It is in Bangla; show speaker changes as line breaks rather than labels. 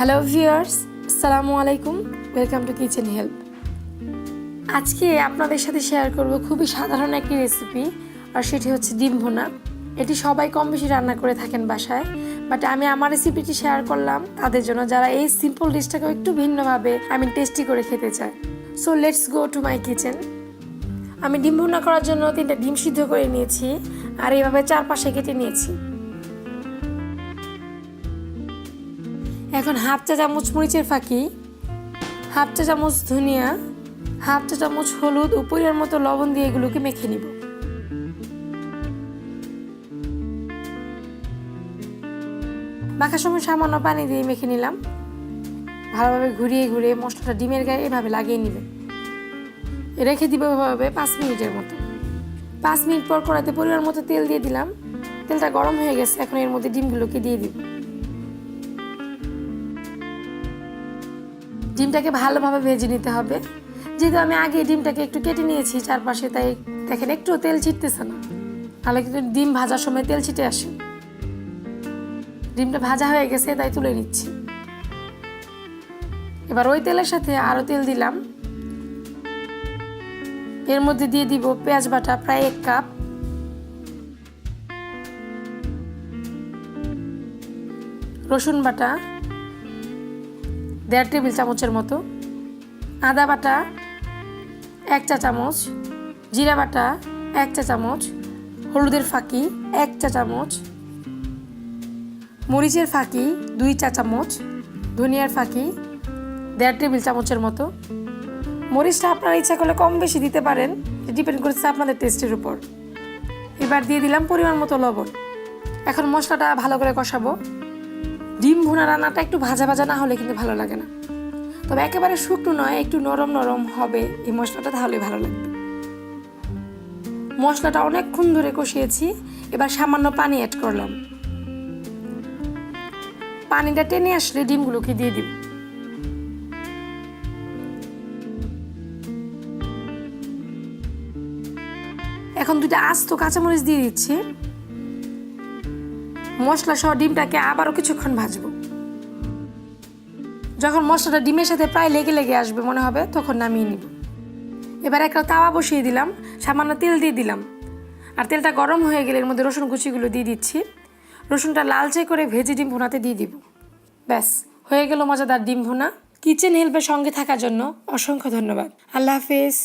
হ্যালো ভিউয়ার্স, আসসালামু আলাইকুম। Welcome to kitchen help. আজকে আপনাদের সাথে শেয়ার করব খুবই সাধারণ একটি রেসিপি, আর সেটি হচ্ছে ডিম ভুনা। এটি সবাই কম বেশি রান্না করে থাকেন বাসায়, বাট আমি আমার রেসিপিটি শেয়ার করলাম তাদের জন্য যারা এই সিম্পল ডিশটাকে একটু ভিন্নভাবে টেস্টি করে খেতে চায়। So let's go to my kitchen. আমি ডিম ভুনা করার জন্য 3টা ডিম সিদ্ধ করে নিয়েছি, আর এইভাবে চারপাশে কেটে নিয়েছি। এখন হাফ চা চামচ মরিচের ফাঁকি, হাফ চা চামচ ধনিয়া, হাফ চা চামচ হলুদ ও পরিমাণ মতো লবণ দিয়ে এগুলোকে মেখে নিব। মাখার সময় সামান্য পানি দিয়ে মেখে নিলাম। ভালোভাবে ঘুরিয়ে ঘুরিয়ে মশলাটা ডিমের গায়ে এভাবে লাগিয়ে নিবে। রেখে দিব এভাবে 5 মিনিটের মতো। 5 মিনিট পর কড়াইতে পরিমাণ মতো তেল দিয়ে দিলাম। তেলটা গরম হয়ে গেছে, এখন এর মধ্যে ডিমগুলোকে দিয়ে দিব। ডিমটাকে ভালোভাবে ভেজে নিতে হবে। যেহেতু আমি আগে ডিমটাকে একটু কেটে নিয়েছি চারপাশে, তাই দেখেন একটু তেল ছিটতেছে না, তাহলে কিন্তু ডিম ভাজার সময় তেল ছিটে আসে। ডিমটা ভাজা হয়ে গেছে, তাই তুলে নিচ্ছি। এবার ওই তেলের সাথে আরও তেল দিলাম। এর মধ্যে দিয়ে দিব পেঁয়াজ বাটা প্রায় 1 কাপ, রসুন বাটা 1.5 টেবিল চামচের মতো, আদা বাটা 1 চা চামচ, জিরা বাটা 1 চা চামচ, হলুদের ফাঁকি 1 চা চামচ, মরিচের ফাঁকি 2 চা চামচ, ধনিয়ার ফাঁকি 1.5 টেবিল চামচের মতো। মরিচটা আপনারা ইচ্ছা করলে কম বেশি দিতে পারেন, ডিপেন্ড করছে আপনাদের টেস্টের উপর। এবার দিয়ে দিলাম পরিমাণ মতো লবণ। এখন মশলাটা ভালো করে কষাবো। ডিম ভুনা রান্নাটা একটু ভাজা ভাজা না হলে কিন্তু ভালো লাগে না, তবে একেবারে শুকনো নয়, একটু নরম নরম হবে এই মশলাটা, তাহলে ভালো লাগবে। মশলাটা অনেকক্ষণ ধরে কষিয়েছি। এবার সামান্য পানি অ্যাড করলাম। পানিটা টেনে আসলে ডিমগুলোকে দিয়ে দিব। এখন 2টা আস্ত কাঁচামরিচ দিয়ে দিচ্ছি। মশলা সহ ডিমটাকে আবারও কিছুক্ষণ ভাজবো। যখন মশলাটা ডিমের সাথে প্রায় লেগে লেগে আসবে মনে হবে, তখন নামিয়ে নিব। এবার একটা তাওয়া বসিয়ে দিলাম, সামান্য তেল দিয়ে দিলাম, আর তেলটা গরম হয়ে গেলে এর মধ্যে রসুন কুচিগুলো দিয়ে দিচ্ছি। রসুনটা লালচে করে ভেজে ডিম ভুনাতে দিয়ে দিব। ব্যাস, হয়ে গেল মজাদার ডিম ভুনা। কিচেন হেল্পের সঙ্গে থাকার জন্য অসংখ্য ধন্যবাদ। আল্লাহ হাফেজ।